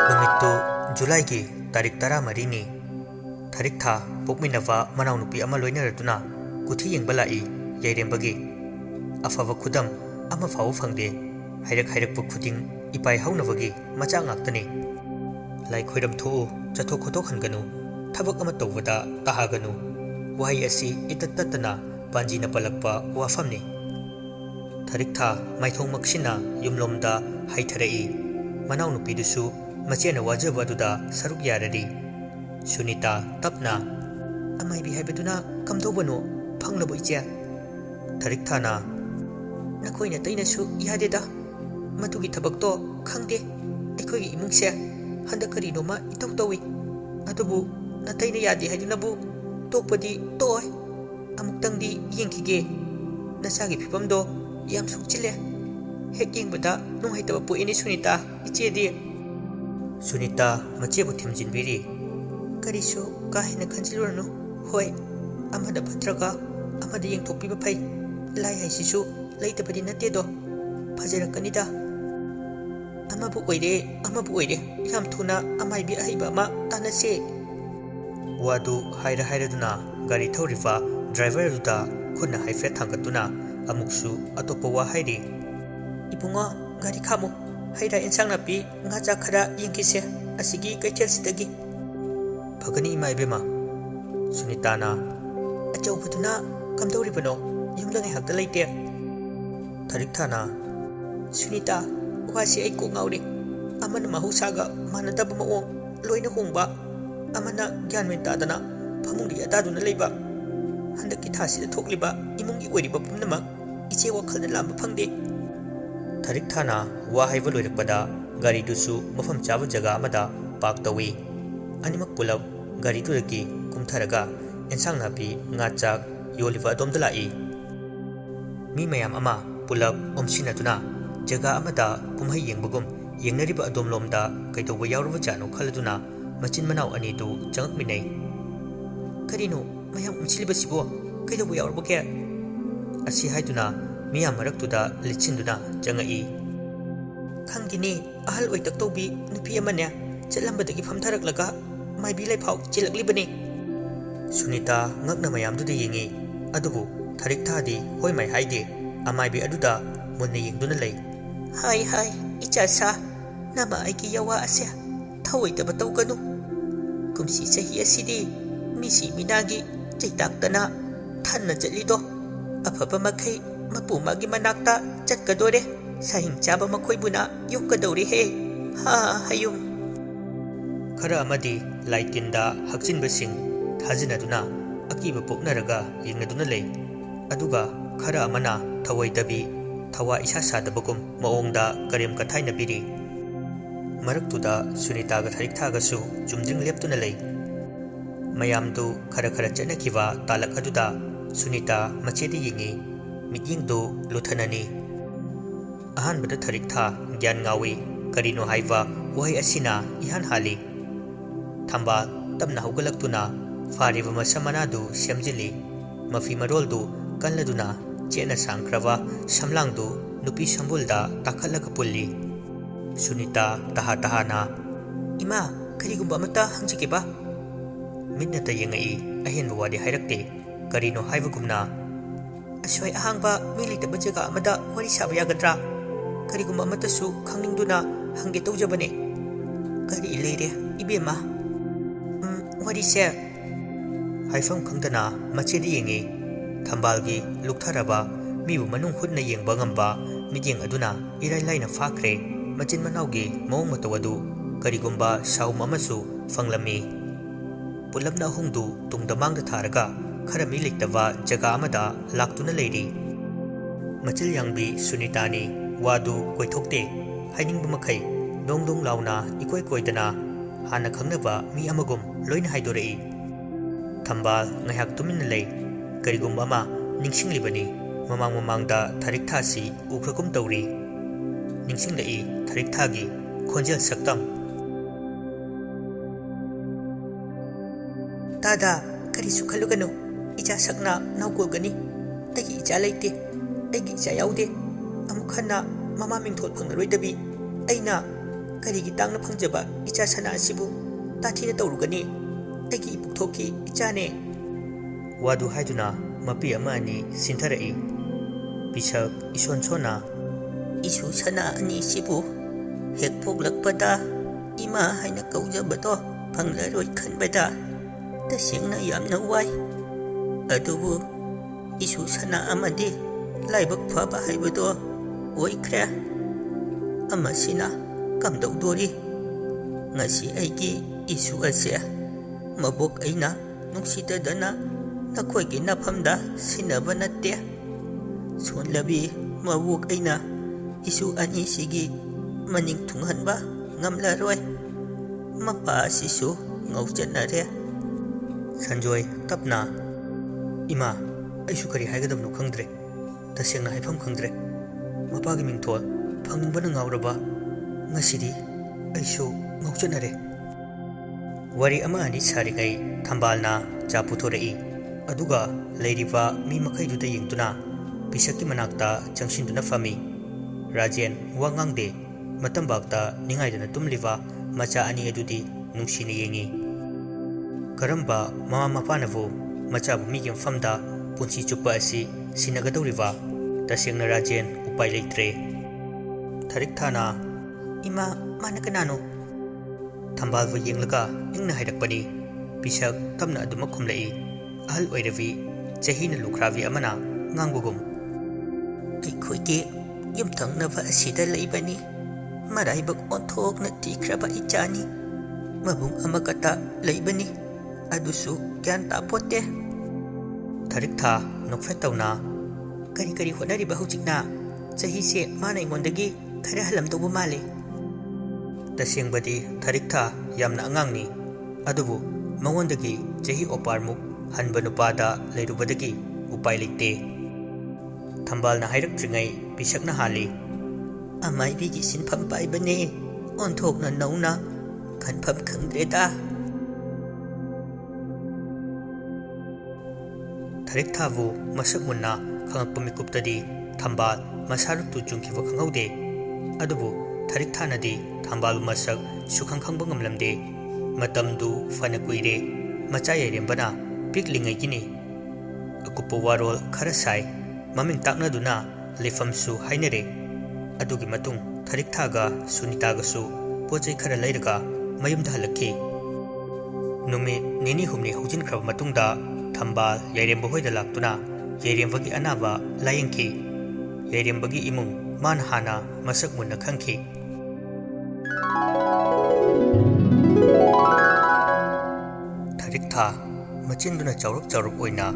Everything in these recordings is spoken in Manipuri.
नुमित्तु जुलाईगी तारीख 13 थारिक था पोकमिनवा मनाव नुपी अमा लोइनरदुना कुथि येंबा लाई यैरेंबगी अफब खुदम अमा फाव फंगदे हाइरक खुदिंग इपाई हाउनबगी मचा ngaktani लाई खोइरम थो चथो खोतो खनगनु थबक अमा तौबदा ताहागनु वहाई असि इतत्ततना पांजीना पलकपा वाफमनि थारिक था माइथों मक्सिना युमलोमदा हाइथरई मनाव नुपीदुसु मचेना वाजबदुदा सरुक यारदी सुनीता तपना अमाइबी हाइबदुना कमदोबनो फंगलबो इचे थारिक थाना नखोइना तैनसु यादेदा मदुगी थबकतो खंगदे अखोइगी इमुंगसे हंदा करिनोमा इतौ तौई अदुबु नतैना यादे हाइदुनाबु तोपदी तोय अमुक्तंगदी येंखिगे नसागी फिबमदो याम सुकचिले हेक येंबदा नुंहाइतबा पोइनी सुनीता इचेदी सुनीता मचेबु थिमजिनबिरी करिसु काहेना खंजिलुरनु होय अमदा फत्रगा अमदा येंथोकपिबा फै लाई हाइसिसु लैतबदि नतेदो फजरकनिदा अमबु ओइरे याम थुना अमाइबी अहिबा मा तानसे वादु हाइरदुना गाड़ी थौरिफा ड्राइवर दुदा खुना हाइफे थांगतुना अमुक्सु अतोपो वा हाइरी इपुंगा गाड़ी खामु हाइरा इंसांग नापी ngacha khara yingkise asigi kaichel sidagi phagani imaibema sunitana achaupaduna kamdoribano yumda ngai hakta leite थारिक थाना सुनीता वासी आई को ngaure amana mahusaga manadab maong loina hongba amana gyanmen tadana phamungdi ataduna leiba handaki thasida thokliba imungi oiriba pumnama iche wakhalna lamba phangde थारिक थाना वा हाइब लोइरकपदा गाड़ी दुसु मफम चाबा जगह अमदा पार्क तवी अनिमक पुलब गाड़ी दुरगी कुमथरगा एंसांग नापी nga चाक योलिबा अदोमदा लाई मी मयाम अमा पुलब ओमसिनतुना जगह अमदा कुमहै येंबगुम येंगनरिबा अदोमलोमदा कैतौबा यावरबा जानो खलदुना मचिन मनाव अनिदु चंगकमिनै करिनो मयाम उमसिलिबसिबो कैतौबा यावरबा के असि हाइदुना मियाम मरक्तुदा लिचिंदुना चंगई खंगिनी अहल ओइतक्तौबी नुपी अमने चलंबदगी फमथरकलगा माइबी लाइफाव चिलकलिबने Sunita ngakna mayamduda yengi adubu थारिक थादी होय माइ हाइदे अमाइबी अदुदा मुन्ने येंगदुना लई हाय इचासा नमा आइकी यावा असे थवैतबा तौगनु कुमसी चही असिदी मिसी मिनागी चैताक्तना थान्ना चलिदो अफबा मखै मपु मागी मनाक्ता चटकदोरे साहिंग चाबा मखोइबुना युक्कदौरी हे हा हयुम खरा अमदी लाइटिंदा हक्चिनबसिंग थाजिनदुना अकीबा पोकनरगा येंगदुना लई अदुगा खरा अमना थवैदबी थवा इसा सादबगुम मओंगदा करेम कथाइनबिरी मरक्तुदा सुनीतागा थारिक थागसु चुमजिंग लेप्तुना लई मयामदु खरा चनकिवा तालक अदुदा सुनीता मचेदी येंगी मिटिंगदु लुथननी अहानबदा थारिक था ज्ञान ngawi करिनो हाइवा वही असिना इहान हाली थंबा तबना हौगलक्तुना फारिबा मसमनादु सेमजिली मफी मरोलदु कनलदुना चेना सांख्रवा समलांगदु नुपी संबुलदा ताखलक पुल्ली सुनीता तहाना इमा करिगुंबा मता हंजिकेबा मिन्नता येंगई अहेनबा वादी हाइरक्ते करिनो हाइबगुमना असोय अहांगबा मिलितबा जगह अमदा वरी साबा यागद्रा करिगुंबा मतसु खंगनिंगदुना हंगे तौजबने करि लेरे इबेमा वरी से हाइफम खंगदना मचेदी येंगी थंबालगी लुकथरबा मीबु मनुंग हुदना येंगबा ngamba मिदिंग अदुना इराय लाइना फाख्रे मचिन मनावगी मौंग मतवदु करिगुंबा साउम अमसु फंगलमी पुलबना हुंगदु तुंगदमांगदा थारगा खरा मी लेक्तवा जगह अमदा लाक्तुना लेरी मचिल यांगबी सुनीतानी वादु कोइथोक्ते हाइनिंगबा मखै दोंग लाउना इकोय कोइदना हाना खंगनबा मी अमगुम लोइन हाइदोरई थंबाल ngahak tumin lei करिगुंबा मा निंगसिंगलिबनी ममांगदा थारिक थासी उख्रकुम तौरी निंगसिंगलई थारिक थागी khonjel saktam tada karisu khaluganu icha sakna naugolgani tagi icha leite aigi icha yaude amukhana mama mingthol phangnaroidabi aina karigi tangna phangjaba icha sana asibu tathina tawrugani aigi ipukthokki ichane wadu haiduna mapi ama ani sintharai bisak isonsona isu sana ani sibu hek phoklakpada ima haina kaujabado phanglaroi khanbada tasengna yamna wai adubu isu sana amadi laibak phaba haibado oikhre amasina kamdawdori ngasi aigi isu ase mabok aina nungsidadana nakhoigi nafamda sinaba natte sonlabi mabok aina isu ani sigi maning thunghanba ngamlaroi mapa sisu ngaujanare sanjoy tapna ima aisu kari haigadabnu khangdre tasengna haifam khangdre mapagi mingthol phangbana ngauraba ngasidi aisu ngaujanare wari ama ani sarigai thambalna chaputhorei aduga leiriba mi makhaiduda yengduna bisaki manakta changshinduna fami rajen wangangde matambakta ningaidana tumliva macha ani adudi nungsini yengi karamba mama mapanavu macha bumi gem famda punchi chupa asi sinagadoriva tasengna rajen upai leitre tharik thana ima manakanano thambalvu yenglaga ingna hairakpani bisak tamna aduma khumlei ahal oiravi chahina lukhravi amana ngangbugum aikhoige yumthangnava asida leibani maraibak onthokna tikraba ichani mabung amakata leibani adusu kyan tapote tharik tha nokfetawna kari kari honariba hujikna chahi se mana ingondagi khara halam tobu male tasengbadi tharik tha yamna angangni adubu mangondagi chahi oparmuk hanba nupada leirubadagi upai leite thambalna hairaktrigai bisakna hali amai bigi sinpham paibane onthokna nauna khanpham khangdreda tharik thavu masak munna khangakpa mikuptadi thambal masaruktu chungkiwa khangaude adubu tharik thanadi thambal masak sukhang khangba ngamlamde matamdu fana kuire macha yairembana piklingai gini akupo warol khara sai maming takna duna lefamsu hainare adugi matung tharik thaga sunitaga su pochai khara leiraga mayumda halakhi numi nini humni hujin khraba matungda thambal yairemba hoida laktuna yairembagi anaba layengki yairembagi imung man hana masak munna khangki tharik tha machinduna chawrup oina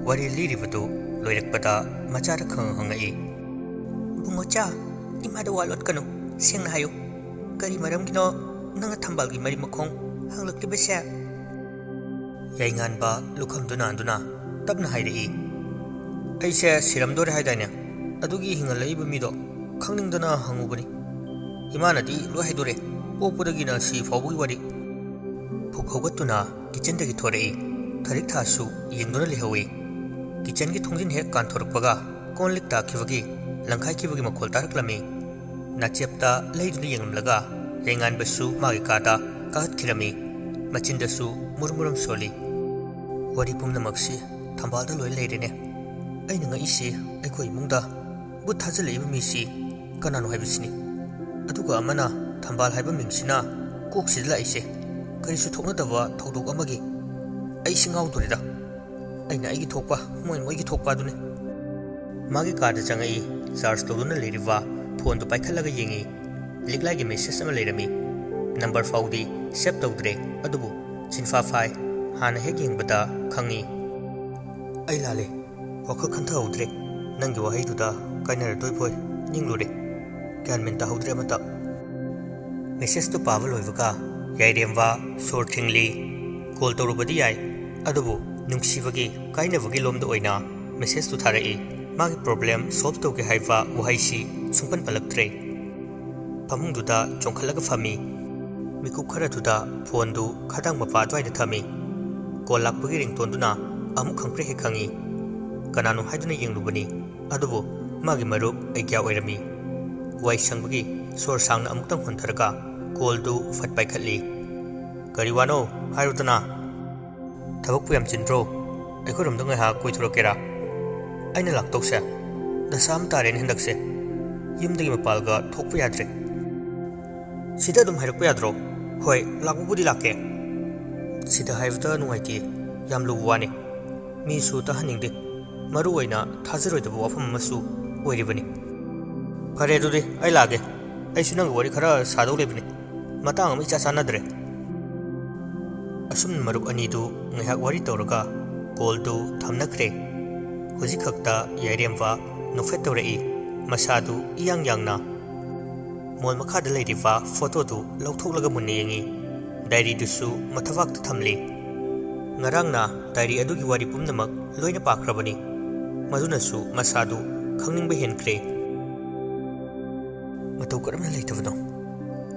wari liribadu loirakpada machara khang hangai bungocha imada walot kanu sengna hayo kari maram gino nanga thambal gi mari makhong hanglakli besa yaingan ba lukham duna anduna tabna hairei aise siramdore haidane adugi hingal leiba mido khangningdana hangubani imanadi lo haidore popudagi na si fawbugi wari phukhogatuna kitchen dagi thorei tharik thasu yengduna lehawi kitchen gi thongjin he kanthorpaga konlik takhibagi langkhai khibagi makhol taraklami nachepta leiduna yenglamlaga yengan basu magi kada kahat khirami machindasu murmuram soli wari pumnamaksi thambalda loi leirene aina nga isi aikoi mungda but thajalei mi si kanano haibisini aduga amana thambal haiba mingsina koksidla ise karisu thokna dawa thodok amagi ai singau dorida aina aigi thokpa moigi thokpa dune magi card changai charge toduna leriwa phone to paikhalaga yengi liklagi message ama lerami number faudi save tawdre adubu chinfa phai hana he yengbada khangi ai lale wakha khantha udre nangi wahai duda kainara toipoi ninglure kyan menta hodre mata message to pavel hoiwaka yairemwa sorthingli call torubadi yai adubu nungsibagi kainabagi lomda oina message to tharai magi problem solve toge haiwa wahai si sungpan palaktre ꯐꯃꯨꯡꯗꯨꯗ ꯆꯣꯡꯈꯠꯂꯒ ꯐꯝꯃꯤ ꯃꯤꯀꯨꯞ ꯈꯔꯗꯨꯗ ꯐꯣꯟꯗꯨ ꯈꯗꯥꯡ ꯃꯄꯥ ꯑꯗꯨꯋꯥꯏꯗ ꯊꯝꯃꯤ ꯀꯣꯜ ꯂꯥꯛꯄꯒꯤ ꯔꯤꯡꯇꯣꯟꯗꯨꯅ ꯑꯃꯨꯛ ꯈꯪꯄ꯭ꯔꯦ ꯍꯦꯛ ꯈꯪꯉꯤ ꯀꯅꯥꯅꯣ ꯍꯥꯏꯗꯨꯅ ꯌꯦꯡꯂꯨꯕꯅꯤ ꯑꯗꯨꯕꯨ ꯃꯥꯒꯤ ꯃꯔꯨꯞ ꯑꯩꯒ꯭ꯌꯥ ꯑꯣꯏꯔꯝꯃꯤ ꯋꯥꯏ ꯁꯪꯕꯒꯤ ꯁꯣꯔ ꯁꯥꯡꯅ ꯑꯃꯨꯛꯇꯪ ꯍꯣꯟꯊꯔꯒ ꯀꯣꯜꯗꯨ ꯐꯠ ꯄꯥꯏꯈꯠꯂꯤ ꯀꯔꯤ ꯋꯥꯅꯣ ꯍꯥꯏꯔꯨꯗꯅ ꯊꯕꯛꯄꯨ ꯌꯥꯝ ꯆꯤꯟꯗ꯭ꯔꯣ ꯑꯩꯈꯣꯏꯔꯣꯝꯗ ꯉꯥꯏꯍꯥꯛ ꯀꯣꯏꯊꯣꯔꯛꯀꯦꯔꯥ ꯑꯩꯅ ꯂꯥꯛꯇꯧꯁꯦ ꯗꯁꯥ ꯑꯃ ꯇꯥꯔꯦꯅꯦ ꯍꯟꯗꯛꯁꯦ ꯌꯨꯝꯗꯒꯤ ꯃꯄꯥꯜꯒ ꯊꯣꯛꯄ ꯌꯥꯗ꯭ꯔꯦ ꯁꯤꯗ ꯑꯗꯨꯝ ꯍꯥꯏꯔꯛꯄ ꯌꯥꯗ꯭ꯔꯣ ꯍꯣꯏ ꯂꯥꯛꯄꯕꯨꯗꯤ ꯂꯥꯛꯀꯦ ꯁꯤꯗ ꯍꯥꯏꯕꯗ ꯅꯨꯡꯉꯥꯏꯇꯦ ꯌꯥꯝ ꯂꯨꯕ ꯋꯥꯅꯤ ꯃꯤꯁꯨ ꯇꯥꯍꯟꯅꯤꯡꯗꯦ ꯃꯔꯨ ꯑꯣꯏꯅ ꯊꯥꯖꯔꯣꯏꯗꯕ ꯋꯥꯐꯝ ꯑꯃꯁꯨ ꯑꯣꯏꯔꯤꯕꯅꯤ ꯐꯔꯦ ꯑꯗꯨꯗꯤ ꯑꯩ ꯂꯥꯛꯑꯒꯦ ꯑꯩꯁꯨ ꯅꯪꯒ ꯋꯥꯔꯤ ꯈꯔ ꯁꯥꯗꯧ ꯂꯩꯕꯅꯤ ꯃꯇꯥꯡ ꯑꯃ ꯏꯆꯥ ꯆꯥꯟꯅꯗ꯭ꯔꯦ ꯑꯁꯨꯝꯅ ꯃꯔꯨꯞ ꯑꯅꯤꯗꯨ ꯉꯥꯏꯍꯥꯛ ꯋꯥꯔꯤ ꯇꯧꯔꯒ ꯀꯣꯜꯗꯨ ꯊꯝꯅꯈ꯭ꯔꯦ ꯍꯧꯖꯤꯛ ꯈꯛꯇ ꯌꯥꯏꯔꯦꯝꯕ ꯅꯣꯛꯐꯦꯠ ꯇꯧꯔꯛꯏ ꯃꯁꯥꯗꯨ ꯏꯌꯥꯡ ꯌꯥꯡꯅ ꯃꯣꯜ ꯃꯈꯥꯗ ꯂꯩꯔꯤꯕ ꯐꯣꯇꯣꯗꯨ ꯂꯧꯊꯣꯛꯂꯒ ꯃꯨꯟꯅ ꯌꯦꯡꯉꯤ ꯗꯥꯏꯔꯤꯗꯨꯁꯨ ꯃꯊꯕꯥꯛꯇ ꯊꯝꯂꯤ ꯉꯔꯥꯡꯅ ꯗꯥꯏꯔꯤ ꯑꯗꯨꯒꯤ ꯋꯥꯔꯤ ꯄꯨꯝꯅꯃꯛ ꯂꯣꯏꯅ ꯄꯥꯈ꯭ꯔꯕꯅꯤ ꯃꯗꯨꯅꯁꯨ ꯃꯁꯥꯗꯨ ꯈꯪꯅꯤꯡꯕ ꯍꯦꯟꯈ꯭ꯔꯦ ꯃꯇꯧ ꯀꯔꯝꯅ ꯂꯩꯇꯕꯅꯣ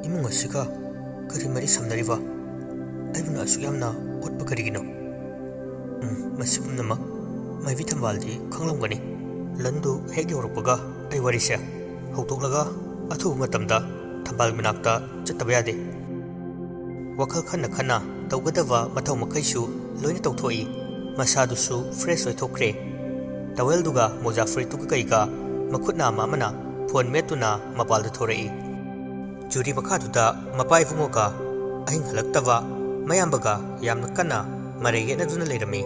ꯏꯃꯨꯡ ꯑꯁꯤꯒ ꯀꯔꯤ ꯃꯔꯤ ꯁꯝꯅꯔꯤꯕ ꯑꯩꯕꯨꯅ ꯑꯁꯨꯛ ꯌꯥꯝꯅ ꯑꯣꯠꯄ ꯀꯔꯤꯒꯤꯅꯣ ꯃꯁꯤ ꯄꯨꯝꯅꯃꯛ ꯃꯥꯏꯕꯤ ꯊꯝꯕꯥꯜꯗꯤ ꯈꯪꯂꯝꯒꯅꯤ ꯂꯟꯗꯨ ꯍꯦꯛ ꯌꯧꯔꯛꯄꯒ ꯑꯩ ꯋꯥꯔꯤꯁꯦ ꯍꯧꯗꯣꯛꯂꯒ ꯑꯊꯨꯕ ꯃꯇꯝꯗ ꯊꯝꯕꯥꯜ ꯃꯅꯥꯛꯇ ꯆꯠꯇꯕ ꯌꯥꯗꯦ ꯋꯥꯈꯜ ꯈꯟꯅ ꯈꯟꯅ ꯇꯧꯒꯗꯕ ꯃꯊꯧ ꯃꯈꯩꯁꯨ ꯂꯣꯏꯅ ꯇꯧꯊꯣꯛꯏ ꯃꯁꯥꯗꯨꯁꯨ ꯐ꯭ꯔꯦꯁ ꯑꯣꯏꯊꯣꯛꯈ꯭ꯔꯦ ꯇꯋꯦꯜꯗꯨꯒ ꯃꯣꯖꯥ ꯐꯨꯔꯤꯠꯇꯨꯒ ꯀꯩꯒ ꯃꯈꯨꯠ ꯅꯥꯝꯃ ꯑꯃꯅ ꯐꯣꯟ ꯃꯦꯠꯇꯨꯅ ꯃꯄꯥꯜꯗ ꯊꯣꯔꯛꯏ ꯖꯨꯔꯤ ꯃꯈꯥꯗꯨꯗ ꯃꯄꯥ ꯏꯕꯨꯡꯉꯣꯒ ꯑꯍꯤꯡ ꯍꯜꯂꯛꯇꯕ ꯃꯌꯥꯝꯕꯒ ꯌꯥꯝꯅ ꯀꯟꯅ ꯃꯔꯩ ꯌꯦꯠꯅꯗꯨꯅ ꯂꯩꯔꯝꯃꯤ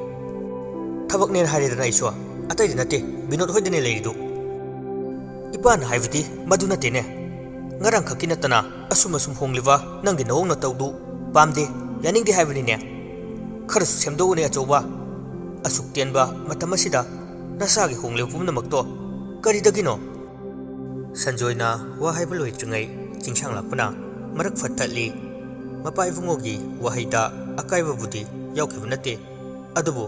ꯊꯕꯛꯅꯦꯅ ꯍꯥꯏꯔꯦꯗꯅ ꯑꯩꯁꯨ ꯑꯇꯩꯗꯤ ꯅꯠꯇꯦ ꯕꯤꯅꯣꯠ ꯍꯣꯏꯗꯅꯦ ꯂꯩꯔꯤꯗꯨ ꯏꯄꯥꯅ ꯍꯥꯏꯕꯗꯤ ꯃꯗꯨ ꯅꯠꯇꯦꯅꯦ ꯉꯔꯥꯡ ꯈꯛꯀꯤ ꯅꯠꯇꯅ ꯑꯁꯨꯝ ꯍꯣꯡꯂꯤꯕ ꯅꯪꯒꯤ ꯅꯑꯣꯡ ꯅꯇꯧꯗꯨ ꯄꯥꯝꯗꯦ ꯌꯥꯅꯤꯡꯗꯦ ꯍꯥꯏꯕꯅꯤꯅꯦ ꯈꯔꯁꯨ ꯁꯦꯝꯗꯣꯛꯎꯅꯦ ꯑꯆꯧꯕ ꯑꯁꯨꯛ ꯇꯦꯟꯕ ꯃꯇꯝ ꯑꯁꯤꯗ ꯅꯁꯥꯒꯤ ꯍꯣꯡꯂꯤꯕ ꯄꯨꯝꯅꯃꯛꯇꯣ ꯀꯔꯤꯗꯒꯤꯅꯣ ꯁꯟꯖꯣꯏꯅ ꯋꯥ ꯍꯥꯏꯕ ꯂꯣꯏꯗ꯭ꯔꯤꯉꯩ ꯆꯤꯡꯁꯥꯡ ꯂꯥꯛꯄꯅ ꯃꯔꯛ ꯐꯠ ꯊꯠꯂꯤ ꯃꯄꯥ ꯏꯕꯨꯡꯉꯣꯒꯤ ꯋꯥꯍꯩꯗ ꯑꯀꯥꯏꯕꯕꯨꯗꯤ ꯌꯥꯎꯈꯤꯕ ꯅꯠꯇꯦ ꯑꯗꯨꯕꯨ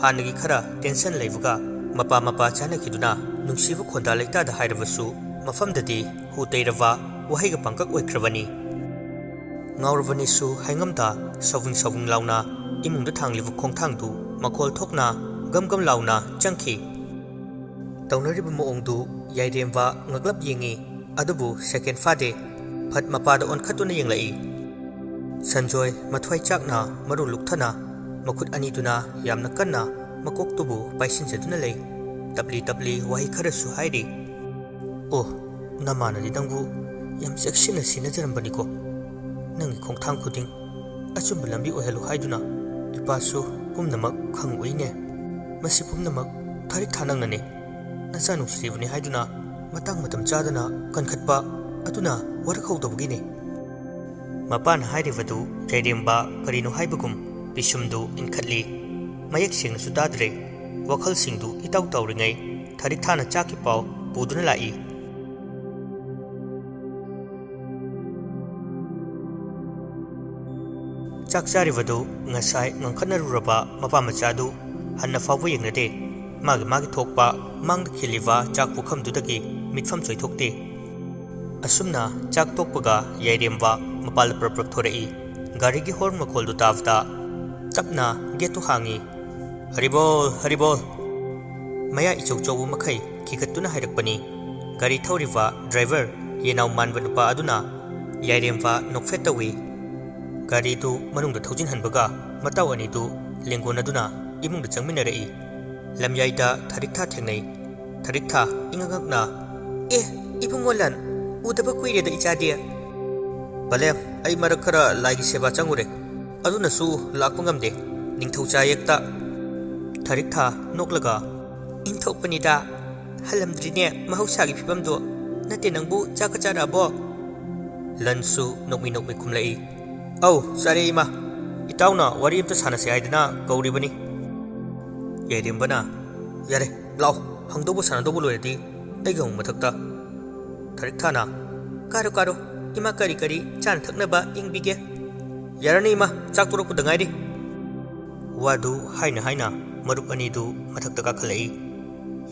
ꯍꯥꯟꯅꯒꯤ ꯈꯔ ꯇꯦꯟꯁꯟ ꯂꯩꯕꯒ ꯃꯄꯥ ꯆꯥꯅꯈꯤꯗꯨꯅ ꯅꯨꯡꯁꯤꯕ ꯈꯣꯟꯗꯥ ꯂꯩꯇꯥꯗ ꯍꯥꯏꯔꯕꯁꯨ ꯃꯐꯝꯗꯗꯤ ꯍꯨ ꯇꯩꯔꯕ ꯋꯥꯍꯩꯒ ꯄꯪꯀꯛ ꯑꯣꯏꯈ꯭ꯔꯕꯅꯤ ꯉꯥꯎꯔꯕꯅꯤꯁꯨ ꯍꯥꯏꯉꯝꯗ ꯁꯧꯕꯤꯡ ꯂꯥꯎꯅ ꯏꯃꯨꯡꯗ ꯊꯥꯡꯂꯤꯕ ꯈꯣꯡꯊꯥꯡꯗꯨ ꯃꯈꯣꯜ ꯊꯣꯛꯅ ꯒꯝ ꯂꯥꯎꯅ ꯆꯪꯈꯤ ꯇꯧꯅꯔꯤꯕ ꯃꯑꯣꯡꯗꯨ ꯌꯥꯏꯔꯦꯝꯕ ꯉꯛꯂꯞ ꯌꯦꯡꯉꯤ ꯑꯗꯨꯕꯨ ꯁꯦꯀꯦꯟ ꯐꯥꯗꯦ ꯐꯠ ꯃꯄꯥꯗ ꯑꯣꯟꯈꯠꯇꯨꯅ ꯌꯦꯡꯂꯛꯏ ꯁꯟꯖꯣꯏ ꯃꯊ꯭ꯋꯥꯏ ꯆꯥꯛꯅ ꯃꯔꯨ ꯂꯨꯛꯊꯅ ꯃꯈꯨꯠ ꯑꯅꯤꯗꯨꯅ ꯌꯥꯝꯅ ꯀꯟꯅ ꯃꯀꯣꯛꯇꯨꯕꯨ ꯄꯥꯏꯁꯤꯟꯖꯗꯨꯅ ꯂꯩ ꯇꯞꯂꯤ ꯋꯥꯍꯩ ꯈꯔꯁꯨ ꯍꯥꯏꯔꯤ ꯑꯣ ꯅꯃꯥꯅꯗꯤ ꯅꯪꯕꯨ ꯌꯥꯝ ꯆꯦꯛꯁꯤꯟꯅ ꯁꯦꯟꯅꯖꯔꯝꯕꯅꯤꯀꯣ ꯅꯪꯒꯤ ꯈꯣꯡꯊꯥꯡ ꯈꯨꯗꯤꯡ ꯑꯆꯨꯝꯕ ꯂꯝꯕꯤ ꯑꯣꯏꯍꯜꯂꯨ ꯍꯥꯏꯗꯨꯅ ꯏꯄꯥꯁꯨ ꯄꯨꯝꯅꯃꯛ ꯈꯪꯎꯏꯅꯦ ꯃꯁꯤ ꯄꯨꯝꯅꯃꯛ ꯊꯥꯔꯤꯛ ꯊꯥꯅꯪꯅꯅꯦ ꯅꯆꯥ ꯅꯨꯡꯁꯤꯔꯤꯕꯅꯤ ꯍꯥꯏꯗꯨꯅ ꯃꯇꯥꯡ ꯃꯇꯝ ꯆꯥꯗꯅ ꯀꯟꯈꯠꯄ ꯑꯗꯨꯅ ꯋꯥꯔꯛꯍꯧꯗꯕꯒꯤꯅꯦ ꯃꯄꯥꯅ ꯍꯥꯏꯔꯤꯕꯗꯨ ꯌꯥꯏꯔꯦꯝꯕ ꯀꯔꯤꯅꯣ ꯍꯥꯏꯕꯒꯨꯝ ꯄꯤꯁꯨꯝꯗꯨ ꯏꯟꯈꯠꯂꯤ ꯃꯌꯦꯛ ꯁꯦꯡꯅꯁꯨ ꯇꯥꯗ꯭ꯔꯦ ꯋꯥꯈꯜꯁꯤꯡꯗꯨ ꯏꯇꯥꯎ ꯇꯥꯎꯔꯤꯉꯩ ꯊꯥꯔꯤꯛ ꯊꯥꯅ ꯆꯥꯛꯀꯤ ꯄꯥꯎ ꯄꯨꯗꯨꯅ ꯂꯥꯛꯏ ꯆꯥꯛ ꯆꯥꯔꯤꯕꯗꯨ ꯉꯁꯥꯏ ꯉꯪꯈꯠꯅꯔꯨꯔꯕ ꯃꯄꯥ ꯃꯆꯥꯗꯨ ꯍꯟꯅ ꯐꯥꯎꯕ ꯌꯦꯡꯅꯗꯦ ꯃꯥꯒꯤ ꯊꯣꯛꯄ ꯃꯥꯡꯗ ꯈꯤꯜꯂꯤꯕ ꯆꯥꯛ ꯄꯨꯈꯝꯗꯨꯗꯒꯤ ꯃꯤꯠꯐꯝ ꯆꯣꯏꯊꯣꯛꯇꯦ ꯑꯁꯨꯝꯅ ꯆꯥꯛ ꯇꯣꯛꯄꯒ ꯌꯥꯏꯔꯦꯝꯕ ꯃꯄꯥꯜꯗ ꯄ꯭ꯔꯞ ꯊꯣꯔꯛꯏ ꯒꯥꯔꯤꯒꯤ ꯍꯣꯔꯟ ꯃꯈꯣꯜꯗꯨ ꯇꯥꯕꯗ ꯇꯞꯅ ꯒꯦꯠꯇꯨ ꯍꯥꯡꯉꯤ ꯍꯔꯤꯕꯣꯜ ꯃꯌꯥ ꯏꯆꯧ ꯆꯧꯕ ꯃꯈꯩ ꯈꯤꯒꯠꯇꯨꯅ ꯍꯥꯏꯔꯛꯄꯅꯤ ꯒꯥꯔꯤ ꯊꯧꯔꯤꯕ ꯗ꯭ꯔꯥꯏꯚꯔ ꯌꯦꯅꯥꯎ ꯃꯥꯟꯕ ꯅꯨꯄꯥ ꯑꯗꯨꯅ ꯌꯥꯏꯔꯦꯝꯕ ꯅꯣꯛꯐꯦꯠ ꯇꯧꯏ ꯒꯥꯔꯤꯗꯨ ꯃꯅꯨꯡꯗ ꯊꯧꯖꯤꯟꯍꯟꯕꯒ ꯃꯇꯥꯎ ꯑꯅꯤꯗꯨ ꯂꯦꯡꯒꯣꯟꯅꯗꯨꯅ ꯏꯃꯨꯡꯗ ꯆꯪꯃꯤꯟꯅꯔꯛꯏ ꯂꯝꯌꯥꯏꯗ ꯊꯥꯔꯤꯛꯊꯥ ꯊꯦꯡꯅꯩ ꯊꯥꯔꯤꯛꯊꯥ ꯏꯉꯛꯉꯛꯅ ꯏꯕꯨꯡꯉꯣ ꯂꯟ ꯎꯗꯕ ꯀꯨꯏꯔꯦꯗ ꯏꯆꯥꯗꯤ ꯄꯂꯦꯝ ꯑꯩ ꯃꯔꯛ ꯈꯔ ꯂꯥꯏꯒꯤ ꯁꯦꯕꯥ ꯆꯪꯉꯨꯔꯦ ꯑꯗꯨꯅꯁꯨ ꯂꯥꯛꯄ ꯉꯝꯗꯦ ꯅꯤꯡꯊꯧꯆꯥ ꯌꯦꯛꯇ ꯊꯥꯔꯤꯛꯊꯥ ꯅꯣꯛꯂꯒ ꯏꯟꯊꯣꯛꯄꯅꯤꯗ ꯍꯜꯂꯝꯗ꯭ꯔꯤꯅꯦ ꯃꯍꯧꯁꯥꯒꯤ ꯐꯤꯕꯝꯗꯣ ꯅꯠꯇꯦ ꯅꯪꯕꯨ ꯆꯥꯛꯀ ꯆꯥꯔꯛꯑꯕꯣ ꯂꯟꯁꯨ ꯅꯣꯛꯃꯤ ꯈꯨꯝꯂꯛꯏ ꯑꯧ ꯆꯥꯔꯦ ꯏꯃꯥ ꯏꯇꯥꯎꯅ ꯋꯥꯔꯤ ꯑꯝꯇ ꯁꯥꯟꯅꯁꯦ ꯍꯥꯏꯗꯅ ꯀꯧꯔꯤꯕꯅꯤ ꯌꯥꯏꯔꯦꯝꯕꯅ ꯌꯥꯔꯦ ꯂꯥꯛꯑꯣ ꯍꯪꯗꯧꯕ ꯁꯥꯟꯅꯗꯧꯕ ꯂꯣꯏꯔꯗꯤ ꯑꯩꯒ ꯑꯃꯨꯛ ꯃꯊꯛꯇ ꯊꯥꯔꯤꯛꯊꯥꯅ ꯀꯥꯔꯣ ꯏꯃꯥ ꯀꯔꯤ ꯆꯥꯅ ꯊꯛꯅꯕ ꯌꯦꯡꯕꯤꯒꯦ ꯌꯥꯔꯅꯤ ꯏꯃꯥ ꯆꯥꯛ ꯇꯣꯔꯛꯄꯗ ꯉꯥꯏꯔꯤ ꯋꯥꯗꯨ ꯍꯥꯏꯅ ꯃꯔꯨꯞ ꯑꯅꯤꯗꯨ ꯃꯊꯛꯇ ꯀꯥꯈꯠꯂꯛꯏ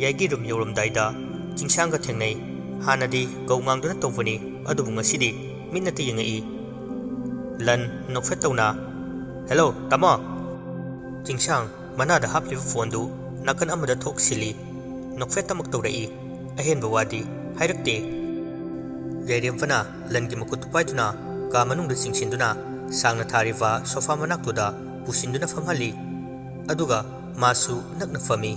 ꯌꯥꯏꯒꯤ ꯔꯨꯝ ꯌꯧꯔꯝꯗꯥꯏꯗ ꯆꯤꯡꯁꯥꯡꯒ ꯊꯦꯡꯅꯩ ꯍꯥꯟꯅꯗꯤ ꯒꯧ ꯉꯥꯡꯗꯨꯅ ꯇꯧꯕꯅꯤ ꯑꯗꯨꯕꯨ ꯉꯁꯤꯗꯤ ꯃꯤꯠꯅꯇ ꯌꯦꯡꯉꯛꯏ꯫ ꯂꯟ ꯅꯣꯛꯐꯦꯠ ꯇꯧꯅ "ꯍꯦꯜꯂꯣ ꯇꯥꯃꯣ"꯫ ꯆꯤꯡꯁꯥꯡ ꯃꯅꯥꯗ ꯍꯥꯞꯂꯤꯕ ꯐꯣꯟꯗꯨ ꯅꯥꯀꯟ ꯑꯃꯗ ꯊꯣꯛ ꯁꯤꯜꯂꯤ꯫ ꯅꯣꯛꯐꯦꯠ ꯑꯃꯨꯛ ꯇꯧꯔꯛꯏ꯫ ꯑꯍꯦꯟꯕ ꯋꯥꯗꯤ ꯍꯥꯏꯔꯛꯇꯦ꯫ ꯌꯥꯏꯔꯦꯝꯕꯅ ꯂꯟꯒꯤ ꯃꯈꯨꯠꯇꯨ ꯄꯥꯏꯗꯨꯅ ꯀꯥ ꯃꯅꯨꯡꯗ ꯆꯤꯡꯁꯤꯟꯗꯨꯅ ꯁꯥꯡꯅ ꯊꯥꯔꯤꯕ ꯁꯣꯐꯥ ꯃꯅꯥꯛꯇꯨꯗ ꯄꯨꯁꯤꯟꯗꯨꯅ ꯐꯝꯍꯜꯂꯤ꯫ ꯑꯗꯨꯒ ꯃꯥꯁꯨ ꯅꯛꯅ ꯐꯝꯃꯤ꯫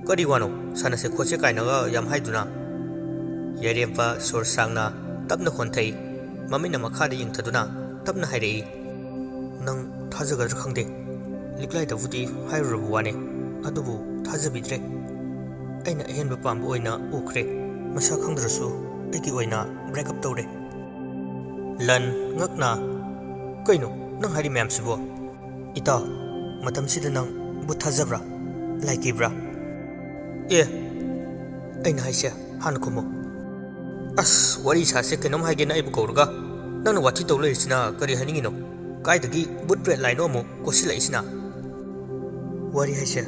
"ꯀꯔꯤ ꯋꯥꯅꯣ ꯁꯥꯟꯅꯁꯦ ꯈꯣꯠꯁꯦ ꯀꯥꯏꯅꯒ ꯌꯥꯝ ꯍꯥꯏꯗꯨꯅ?" ꯌꯥꯏꯔꯦꯝꯕ ꯁꯣꯔ ꯁꯥꯡꯅ ꯇꯞꯅ ꯍꯣꯟꯊꯩ꯫ ꯃꯃꯤꯠꯅ ꯃꯈꯥꯗ ꯌꯦꯡꯊꯗꯨꯅ ꯇꯞꯅ ꯍꯥꯏꯔꯛꯏ꯫ "ꯅꯪ ꯊꯥꯖꯒꯗ꯭ꯔꯥ ꯈꯪꯗꯦ. ꯂꯤꯛꯂꯥꯏꯗꯕꯨꯗꯤ ꯍꯥꯏꯔꯨꯔꯕ ꯋꯥꯅꯦ, ꯑꯗꯨꯕꯨ ꯊꯥꯖꯕꯤꯗ꯭ꯔꯦ. ꯑꯩꯅ ꯑꯍꯦꯟꯕ ꯄꯥꯝꯕ ꯑꯣꯏꯅ ꯎꯈ꯭ꯔꯦ. ꯃꯁꯥ ꯈꯪꯗ꯭ꯔꯁꯨ ꯑꯩꯒꯤ ꯑꯣꯏꯅ ꯕ꯭ꯔꯦꯛꯑꯞ ꯇꯧꯔꯦ." ꯂꯟ ꯉꯛꯅ "ꯀꯩꯅꯣ ꯅꯪ ꯍꯥꯏꯔꯤ ꯃꯌꯥꯝꯁꯤꯕꯣ? ꯏꯇꯥꯎ, ꯃꯇꯝꯁꯤꯗ ꯅꯪ ꯕꯨꯠ ꯊꯥꯖꯕ꯭ꯔꯥ? ꯂꯥꯏ ꯀꯤꯕ꯭ꯔꯥ?" "ꯑꯦ, ꯑꯩꯅ ꯍꯥꯏꯁꯦ ꯍꯥꯟꯅ ꯈꯨꯝꯃꯣ." "ꯑꯁ, ꯋꯥꯔꯤ ꯁꯥꯁꯦ ꯀꯩꯅꯣꯝ ꯍꯥꯏꯒꯦꯅ ꯑꯩꯕꯨ ꯀꯧꯔꯒ ꯅꯪꯅ ꯋꯥꯊꯤ ꯇꯧ ꯂꯩꯔꯤꯁꯤꯅ ꯀꯔꯤ ꯍꯥꯏꯅꯤꯡꯉꯤꯅꯣ? ꯀꯥꯏꯗꯒꯤ ꯕꯨꯠ ꯕ꯭ꯔꯦꯠ ꯂꯥꯏꯅꯣ ꯑꯃꯨꯛ ꯀꯣꯠꯁꯤꯜꯂꯛꯏꯁꯤꯅ?" "ꯋꯥꯔꯤ ꯍꯥꯏꯁꯦ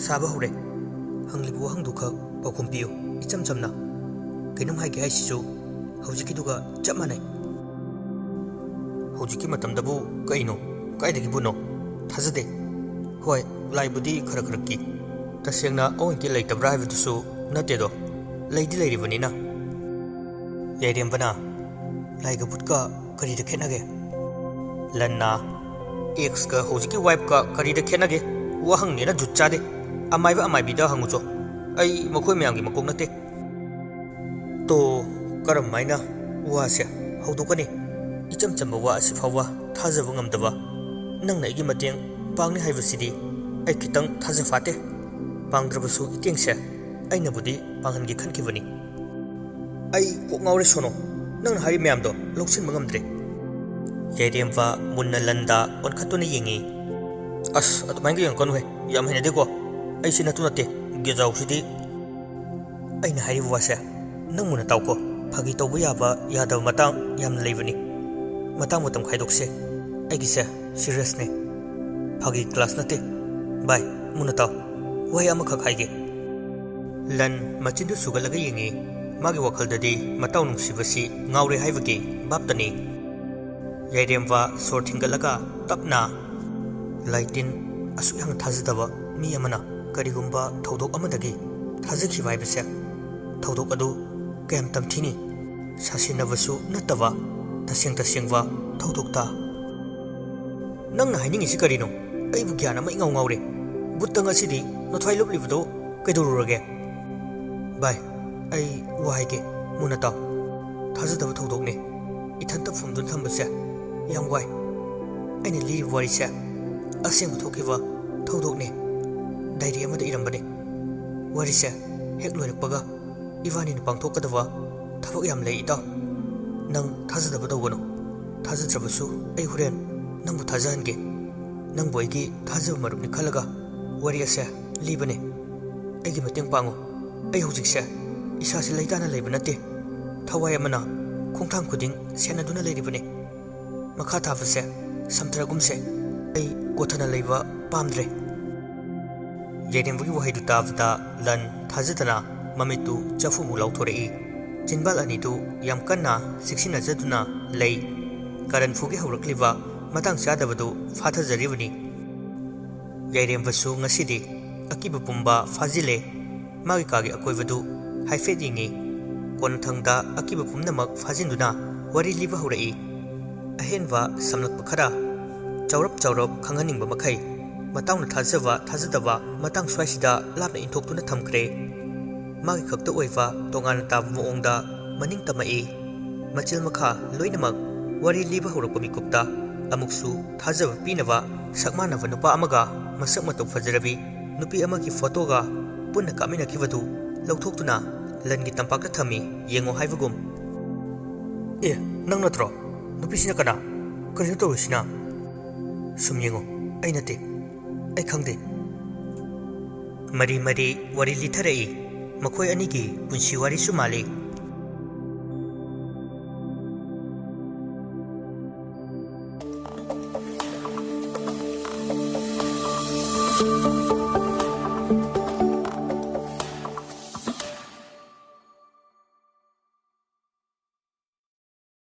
ꯁꯥꯕ ꯍꯧꯔꯦ. ꯍꯪꯂꯤꯕ ꯋꯥꯍꯪꯗꯨ ꯈꯛ ꯄꯥꯎꯈꯨꯝ ꯄꯤꯌꯨ, ꯏꯆꯝ ꯆꯝꯅ. ꯀꯩꯅꯣꯝ ꯍꯥꯏꯒꯦ ꯍꯥꯏꯁꯤꯁꯨ ꯍꯧꯖꯤꯛꯀꯤꯗꯨꯒ ꯆꯞ ꯃꯥꯟꯅꯩ." "ꯍꯧꯖꯤꯛꯀꯤ ꯃꯇꯝꯗꯕꯨ ꯀꯩꯅꯣ? ꯀꯥꯏꯗꯒꯤ ꯕꯨꯠꯅꯣ? ꯊꯥꯖꯗꯦ. ꯍꯣꯏ, ꯂꯥꯏꯕꯨꯗꯤ ꯈꯔ ꯈꯔ ꯀꯤ. ꯇꯁꯦꯡꯅ ꯑꯑꯣꯏꯡꯀꯤ ꯂꯩꯇꯕ꯭ꯔꯥ ꯍꯥꯏꯕꯗꯨꯁꯨ ꯅꯠꯇꯦꯗꯣ. ꯂꯩꯗꯤ ꯂꯩꯔꯤꯕꯅꯤꯅ." ꯌꯥꯏꯔꯦꯝꯕꯅ "ꯂꯥꯏꯒ ꯕꯨꯠꯀ ꯀꯔꯤꯗ ꯈꯦꯠꯅꯒꯦ?" ꯂꯟꯅ "ꯑꯦꯛꯁꯀ ꯍꯧꯖꯤꯛꯀꯤ ꯋꯥꯏꯐꯀ ꯀꯔꯤꯗ ꯈꯦꯠꯅꯒꯦ? ꯋꯥꯍꯪꯅꯦꯅ ꯖꯨꯠ ꯆꯥꯗꯦ. ꯑꯃꯥꯏꯕ ꯑꯃꯥꯏꯕꯤꯗ ꯍꯪꯉꯨꯆꯣ. ꯑꯩ ꯃꯈꯣꯏ ꯃꯌꯥꯝꯒꯤ ꯃꯀꯣꯛ ꯅꯠꯇꯦ." "ꯇꯣ, ꯀꯔꯝꯃꯥꯏꯅ ꯋꯥꯁꯦ ꯍꯧꯗꯣꯛꯀꯅꯤ? ꯏꯆꯝ ꯆꯝꯕ ꯋꯥ ꯑꯁꯤ ꯐꯥꯎꯕ ꯊꯥꯖꯕ ꯉꯝꯗꯕ ꯅꯪꯅ ꯑꯩꯒꯤ ꯃꯇꯦꯡ ꯄꯥꯡꯅꯤ ꯍꯥꯏꯕꯁꯤꯗꯤ ꯑꯩ ꯈꯤꯇꯪ ꯊꯥꯖꯐꯥꯠꯇꯦ. ꯄꯥꯡꯗ꯭ꯔꯕꯁꯨ ꯏꯇꯦꯡꯁꯦ ꯑꯩꯅꯕꯨꯗꯤ ꯄꯥꯡꯍꯟꯒꯦ ꯈꯟꯈꯤꯕꯅꯤ." "ꯑꯩ ꯀꯣꯛ ꯉꯥꯎꯔꯦ ꯁꯣꯅꯣ. ꯅꯪꯅ ꯍꯥꯏꯔꯤ ꯃꯌꯥꯝꯗꯣ ꯂꯧꯁꯤꯟꯕ ꯉꯝꯗ꯭ꯔꯦ." ꯌꯥꯏꯔꯦꯝꯕ ꯃꯨꯟꯅ ꯂꯟꯗ ꯑꯣꯟꯈꯠꯇꯨꯅ ꯌꯦꯡꯉꯤ꯫ "ꯑꯁ, ꯑꯗꯨꯃꯥꯏꯅ ꯌꯦꯡꯉꯛꯀꯅꯨꯍꯦ. ꯌꯥꯝ ꯍꯩꯅꯗꯦꯀꯣ. ꯑꯩꯁꯤ ꯅꯠꯇꯨ ꯅꯠꯇꯦ. ꯒꯦꯖꯥꯎꯁꯤꯗꯤ." "ꯑꯩꯅ ꯍꯥꯏꯔꯤꯕ ꯋꯥꯁꯦ ꯅꯪ ꯃꯨꯟꯅ ꯇꯥꯎꯀꯣ. ꯐꯥꯒꯤ ꯇꯧꯕ ꯌꯥꯕ ꯌꯥꯗꯕ ꯃꯇꯥꯡ ꯌꯥꯝꯅ ꯂꯩꯕꯅꯤ. ꯃꯇꯥꯡ ꯃꯇꯝ ꯈꯥꯏꯗꯣꯛꯁꯦ. ꯑꯩꯒꯤꯁꯦ ꯁꯤꯔꯤꯌꯁꯅꯦ. ꯐꯥꯒꯤ ꯀ꯭ꯂꯥꯁ ꯅꯠꯇꯦ. ꯚꯥꯏ, ꯃꯨꯟꯅ ꯇꯥꯎ. ꯋꯥꯍꯩ ꯑꯃꯈꯛ ꯍꯥꯏꯒꯦ." ꯂꯟ ꯃꯆꯤꯟꯗꯨ ꯁꯨꯒꯠꯂꯒ ꯌꯦꯡꯉꯤ꯫ ꯃꯥꯒꯤ ꯋꯥꯈꯜꯗꯗꯤ ꯃꯇꯥꯎ ꯅꯨꯡꯁꯤꯕꯁꯤ ꯉꯥꯎꯔꯦ ꯍꯥꯏꯕꯒꯤ ꯚꯥꯞꯇꯅꯤ꯫ ꯌꯥꯏꯔꯦꯝꯕ ꯁꯣꯔ ꯊꯤꯡꯒꯠꯂꯒ ꯇꯞꯅ "ꯂꯥꯏꯇꯤꯟ ꯑꯁꯨꯛ ꯌꯥꯝꯅ ꯊꯥꯖꯗꯕ ꯃꯤ ꯑꯃꯅ ꯀꯔꯤꯒꯨꯝꯕ ꯊꯧꯗꯣꯛ ꯑꯃꯗꯒꯤ ꯊꯥꯖꯈꯤꯕ ꯍꯥꯏꯕꯁꯦ, ꯊꯧꯗꯣꯛ ꯑꯗꯨ ꯀꯌꯥꯝ ꯇꯝꯊꯤꯅꯤ? ꯁꯥꯁꯤꯟꯅꯕꯁꯨ ꯅꯠꯇꯕ ꯇꯁꯦꯡ ꯇꯁꯦꯡꯕ ꯊꯧꯗꯣꯛꯇ." "ꯅꯪꯅ ꯍꯥꯏꯅꯤꯡꯉꯤꯁꯤ ꯀꯔꯤꯅꯣ? ꯑꯩꯕꯨ ꯒ꯭ꯌꯥꯟ ꯑꯃ ꯏꯉꯥꯎ ꯉꯥꯎꯔꯦ. ꯕꯨꯠꯇ ꯉꯁꯤꯗꯤ ꯅꯊ꯭ꯋꯥꯏ ꯂꯨꯞꯂꯤꯕꯗꯣ ꯀꯩꯗꯧꯔꯨꯔꯒꯦ?" "ꯚꯥꯏ, ꯑꯩ ꯋꯥ ꯍꯥꯏꯒꯦ. ꯃꯨꯟꯅ ꯇꯥꯎ. ꯊꯥꯖꯗꯕ ꯊꯧꯗꯣꯛꯅꯤ. ꯏꯊꯟꯇ ꯐꯨꯝꯗꯨꯅ ꯊꯝꯕꯁꯦ ꯌꯥꯝ ꯋꯥꯏ. ꯑꯩꯅ ꯂꯤꯔꯤꯕ ꯋꯥꯔꯤꯁꯦ ꯑꯁꯦꯡꯕ ꯊꯣꯛꯈꯤꯕ ꯊꯧꯗꯣꯛꯅꯤ. ꯗꯥꯏꯔꯤ ꯑꯃꯗ ꯏꯔꯝꯕꯅꯤ. ꯋꯥꯔꯤꯁꯦ ꯍꯦꯛ ꯂꯣꯏꯔꯛꯄꯒ ꯏꯕꯥꯅꯤꯅ ꯄꯥꯡꯊꯣꯛꯀꯗꯕ ꯊꯕꯛ ꯌꯥꯝ ꯂꯩ ꯏꯇꯥꯎ. ꯅꯪ ꯊꯥꯖꯗꯕ ꯇꯧꯒꯅꯨ. ꯊꯥꯖꯗ꯭ꯔꯕꯁꯨ ꯑꯩ ꯍꯣꯔꯦꯟ ꯅꯪꯕꯨ ꯊꯥꯖꯍꯟꯒꯦ. ꯅꯪꯕꯨ ꯑꯩꯒꯤ ꯊꯥꯖꯕ ꯃꯔꯨꯞꯅꯤ ꯈꯜꯂꯒ ꯋꯥꯔꯤ ꯑꯁꯦ ꯂꯤꯕꯅꯤ. ꯑꯩꯒꯤ ꯃꯇꯦꯡ ꯄꯥꯡꯉꯨ. ꯑꯩ ꯍꯧꯖꯤꯛꯁꯦ ꯏꯁꯥꯁꯦ ꯂꯩꯇꯥꯅ ꯂꯩꯕ ꯅꯠꯇꯦ. ꯊꯋꯥꯏ ꯑꯃꯅ ꯈꯣꯡꯊꯥꯡ ꯈꯨꯗꯤꯡ ꯁꯦꯟꯅꯗꯨꯅ ꯂꯩꯔꯤꯕꯅꯤ. ꯃꯈꯥ ꯇꯥꯕꯁꯦ ꯁꯝꯊꯔꯒꯨꯝꯁꯦ. ꯑꯩ ꯀꯣꯊꯅ ꯂꯩꯕ ꯄꯥꯝꯗ꯭ꯔꯦ." ꯌꯥꯏꯔꯦꯝꯕꯒꯤ ꯋꯥꯍꯩꯗꯨ ꯇꯥꯕꯗ ꯂꯟ ꯊꯥꯖꯗꯅ ꯃꯃꯤꯠꯇꯨ ꯆꯐꯨꯃꯨꯛ ꯂꯥꯎꯊꯣꯔꯛꯏ꯫ ꯆꯤꯟꯕꯥꯜ ꯑꯅꯤꯗꯨ ꯌꯥꯝ ꯀꯟꯅ ꯆꯤꯛꯁꯤꯟꯅꯖꯗꯨꯅ ꯂꯩ꯫ ꯀꯥꯔꯟ ꯐꯨꯒꯤ ꯍꯧꯔꯛꯂꯤꯕ ꯃꯇꯥꯡ ꯆꯥꯗꯕꯗꯨ ꯐꯥꯊꯖꯔꯤꯕꯅꯤ꯫ ꯌꯥꯏꯔꯦꯝꯕꯁꯨ ꯉꯁꯤꯗꯤ ꯑꯀꯤꯕ ꯄꯨꯝꯕ ꯐꯥꯖꯤꯜꯂꯦ꯫ ꯃꯥꯒꯤ ꯀꯥꯒꯤ ꯑꯀꯣꯏꯕꯗꯨ ꯍꯥꯏꯐꯦꯠ ꯌꯦꯡꯉꯤ꯫ ꯀꯣꯟꯅꯊꯪꯗ ꯑꯀꯤꯕ ꯄꯨꯝꯅꯃꯛ ꯐꯥꯖꯤꯟꯗꯨꯅ ꯋꯥꯔꯤ ꯂꯤꯕ ꯍꯧꯔꯛꯏ꯫ ꯑꯍꯦꯟꯕ ꯁꯝꯂꯞꯄ ꯈꯔ, ꯆꯥꯎꯔꯞ ꯆꯥꯎꯔꯞ ꯈꯪꯍꯟꯅꯤꯡꯕ ꯃꯈꯩ ꯃꯇꯥꯎꯅ ꯊꯥꯖꯕ ꯊꯥꯖꯗꯕ ꯃꯇꯥꯡ ꯁ꯭ꯋꯥꯏꯁꯤꯗ ꯂꯥꯞꯅ ꯏꯟꯊꯣꯛꯇꯨꯅ ꯊꯝꯈ꯭ꯔꯦ꯫ ꯃꯥꯒꯤ ꯈꯛꯇ ꯑꯣꯏꯕ ꯇꯣꯉꯥꯟꯅ ꯇꯥꯕ ꯃꯑꯣꯡꯗ ꯃꯅꯤꯡ ꯇꯝꯃꯛꯏ꯫ ꯃꯆꯤꯜ ꯃꯈꯥ ꯂꯣꯏꯅꯃꯛ ꯋꯥꯔꯤ ꯂꯤꯕ ꯍꯧꯔꯛꯄ ꯃꯤꯀꯨꯞꯇ ꯑꯃꯨꯛꯁꯨ ꯊꯥꯖꯕ ꯄꯤꯅꯕ ꯁꯛ ꯃꯥꯟꯅꯕ ꯅꯨꯄꯥ ꯑꯃꯒ ꯃꯁꯛ ꯃꯇꯧ ꯐꯖꯔꯕꯤ ꯅꯨꯄꯤ ꯑꯃꯒꯤ ꯐꯣꯇꯣꯒ ꯄꯨꯟꯅ ꯀꯥꯞꯃꯤꯟꯅꯈꯤꯕꯗꯨ ꯂꯧꯊꯣꯛꯇꯨꯅ ꯂꯟꯒꯤ ꯇꯝꯄꯥꯛꯇ ꯊꯝꯃꯤ ꯌꯦꯡꯉꯣ ꯍꯥꯏꯕꯒꯨꯝ꯫ "ꯑꯦ, ꯅꯪ ꯅꯠꯇ꯭ꯔꯣ? ꯅꯨꯄꯤꯁꯤꯅ ꯀꯅꯥ? ꯀꯔꯤꯅꯣ ꯇꯧꯔꯤꯁꯤꯅ?" "ꯁꯨꯝ ꯌꯦꯡꯉꯣ. ꯑꯩ ꯅꯠꯇꯦ. ꯑꯩ ꯈꯪꯗꯦ." ꯃꯔꯤ ꯃꯔꯤ ꯋꯥꯔꯤ ꯂꯤꯊꯔꯛꯏ꯫ ꯃꯈꯣꯏ ꯑꯅꯤꯒꯤ ꯄꯨꯟꯁꯤ ꯋꯥꯔꯤꯁꯨ ꯃꯥꯜꯂꯤ꯫